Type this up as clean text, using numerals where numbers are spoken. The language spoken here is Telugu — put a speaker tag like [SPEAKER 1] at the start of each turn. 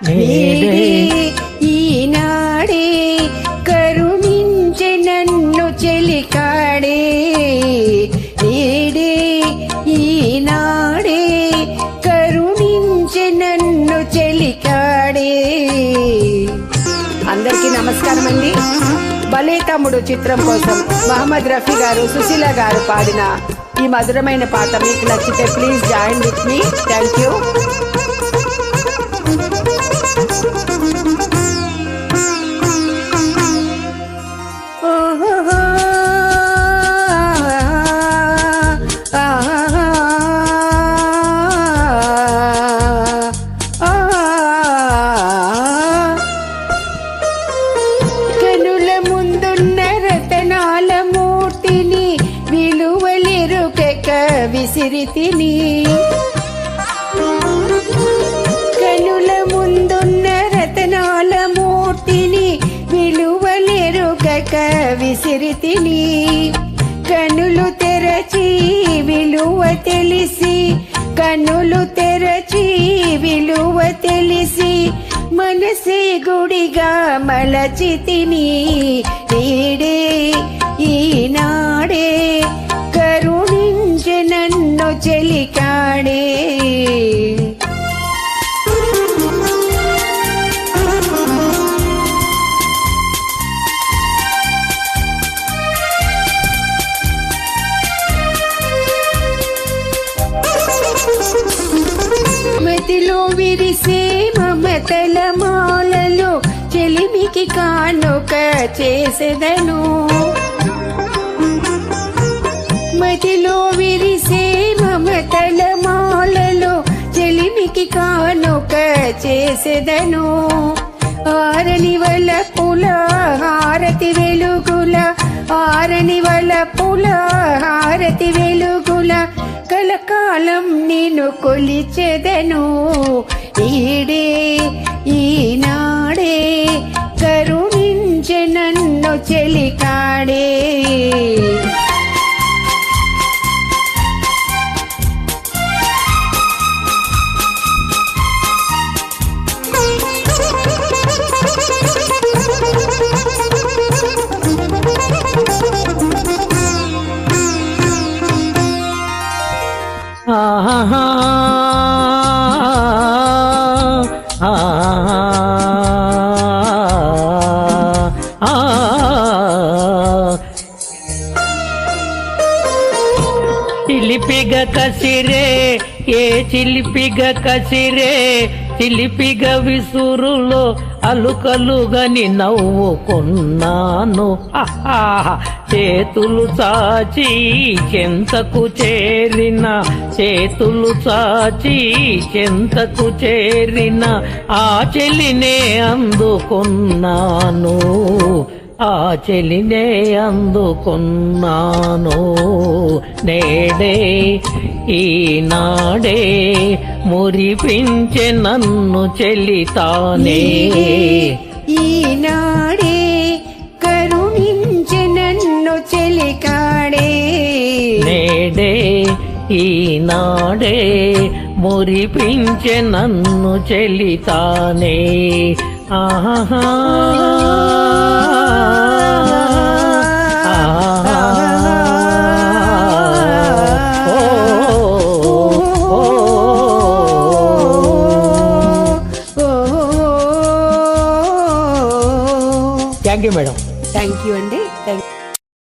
[SPEAKER 1] నేడే ఈనాడే కరుణించె నన్ను చెలికాడే. నేడే ఈనాడే కరుణించె నన్ను చెలికాడే. అందరికీ నమస్కారం అండి. భలే తమ్ముడు చిత్రం కోసం మహమ్మద్ రఫీ గారు, సుశీల గారు పాడిన ఈ మధురమైన పాట మీకు నచ్చితే please join with me. Thank you. కనుల ముందున్న రతనాల మూర్తిని విలువలెరుకెక విసిరితిని. కనుల ముందున్న రతనాల మూర్తిని విలువలెరుకెక విసిరితిని. కనులు తెరచి విలువ తెలిసి, కనులు తెరచి విలువ తెలిసి మనసే గుడిగా మలచితిని. నేడే ఈనాడే కరుణించె నన్ను చెలికాడే. మతిలో విరిసే మమతల మాలలో చెలిమికి కానుక చేసెదను. మతిలో విరిసే మమతల మాలలో చెలిమికి కానుక చేసెదను. ఆరని వలపుల హారతి వెలుగుల, ఆరని వలపుల హారతి వెలుగుల కలకాలం నేను కొలిచెదను. ఈడే ఈనాడే కరుణించె నన్ను చెలికాడే.
[SPEAKER 2] ఆహా చిలిపిగ కసిరే ఏ చిలిపిగ కసిరే, చిలిపిగ విసురులో అలుకలుగని నవ్వుకున్నాను. చేతులు చాచి చెంతకు చేరిన, చేతులు చాచి చెంతకు చేరిన ఆ చెలినే అందుకున్నాను, ఆ చెలినే అందుకున్నాను. నేడే ఈనాడే మురిపించె నన్ను చెలితానే.
[SPEAKER 1] ఈనాడే కరుణించె నన్ను చెలికాడే.
[SPEAKER 2] నేడే ఈనాడే మురిపించె నన్ను చెలితానే. ఆహా
[SPEAKER 1] thank you
[SPEAKER 2] madam.
[SPEAKER 1] Thank you అండి. Thank you.